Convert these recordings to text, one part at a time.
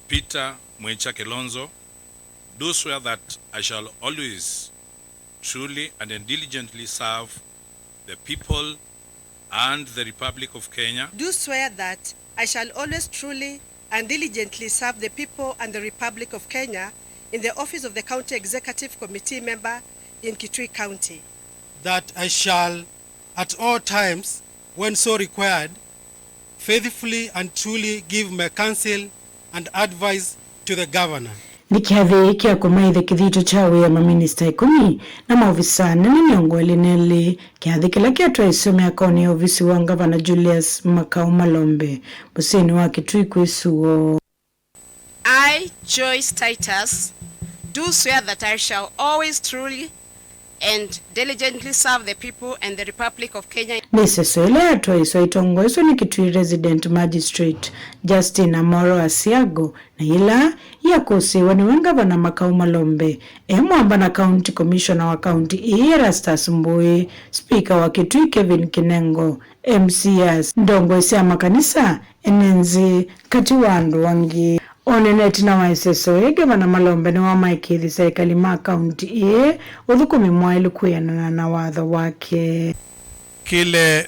Peter Mwecha Kelonzo, do swear that I shall always truly and diligently serve the people and the Republic of Kenya. Do swear that I shall always truly and diligently serve the people and the Republic of Kenya in the office of the County Executive Committee member in Kitui County. That I shall, at all times, when so required, faithfully and truly give my counsel and advice to the governor. Ni kiathi kia kumaithe Kithitu chawe ya Maminista 10 na maovisaa nene miongoni kiathi kila kiatwa isome akaoni ofisi wa Ngavana Julius Makau Malombe museni wa Kitui kwisuo. I, Joyce Titus, do swear that I shall always truly and diligently serve the people and the Republic of Kenya. Nisesoele atwa iso itongozwa ni Kitui Resident Magistrate Justin Amoro Asiago na ila ya kusiwa ni Ngavana Makau Malombe mwamba na County Commissioner wa County Erastus Mbui, Speaker wa Kitui Kevin Kinengo, MCS ndongo isi makanisa enenzi kati wandu wangi oneneti na waiseso Ngavana Malombe ni wa maikithi serikali ma County uthukumi mwailu kuyanana na watho wake. Kile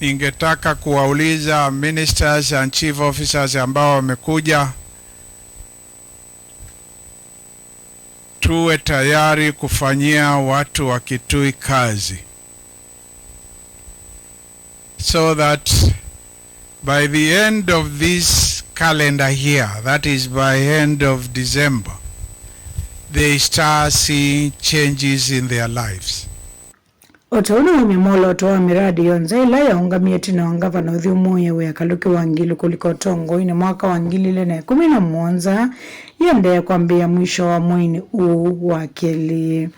ningetaka kuwauliza ministers and chief officers ambao wamekuja, tuwe tayari kufanyia watu wa Kitui kazi, so that by the end of this calendar year, that is by end of December, they start seeing changes in their lives. Otaona umimola otoa miradi yonza ila ya ungamieti na Ngavana uthiumuye wea kaluki wangilu kuliko tongo ine mwaka wangilile na 11 yende kwambiia mwisho wa mwini wakeli.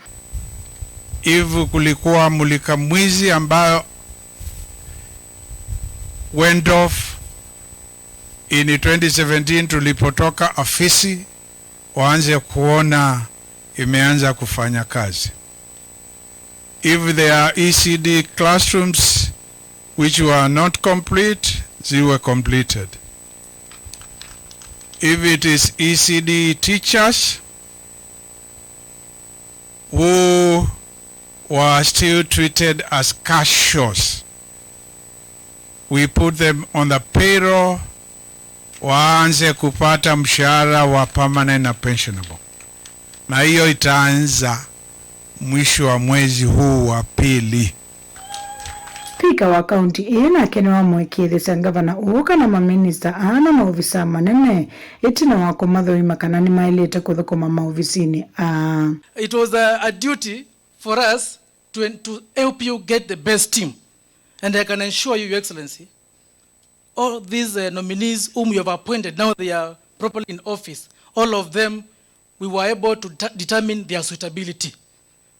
Hivu kulikuwa mulika mwizi ambayo went off in 2017 tulipotoka afisi waanze kuona imeanza kufanya kazi. If there are ECD classrooms which were not complete, they were completed. If it is ECD teachers who were still treated as cashiers, we put them on the payroll, waanze kupata mshahara wa permanent na pensionable. Na hiyo itaanza mwisho wa mwezi huu wa pili. Speaker wa County na kenewa mwekithi Ngavana uka na Maminista ana maovisaa manene itina wako mathoi makanani mailete kuthukuma maovisini. It was a duty for us to help you get the best team, and I can assure you, Your Excellency, all these nominees whom you have appointed, now they are properly in office, all of them we were able to determine their suitability.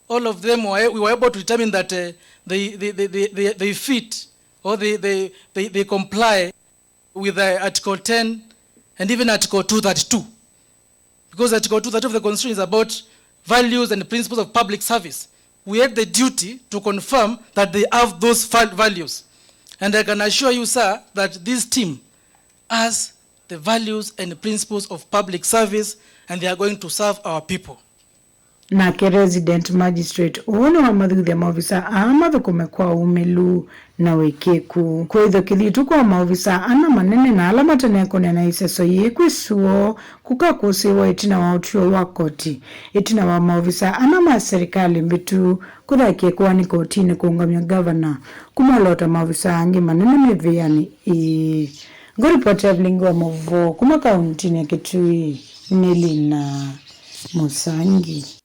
All of them we were able to determine that they fit or they comply with Article 10 and even Article 232. Because Article 232 of the Constitution is about values and principles of public service. We had the duty to confirm that they have those values. And I can assure you, sir, that this team has the values and the principles of public service, and they are going to serve our people. Na ke resident magistrate ono wa mathuthe maovisaa amathukume kwa umelu na wekeku kwitho Kithitu kwa maovisaa ana manene na alama teneko na iseso yekwisuo kukakusiwa itina wa utw'i wa koti itina wa maovisaa ana ma serikali mbitu kuthakie kwani kotini kuungamia governor kumalota maovisaa angi manene miveani ngoripoti ya Blingo wa Movo kuma kaunti ya Kitui Nelina Musangi.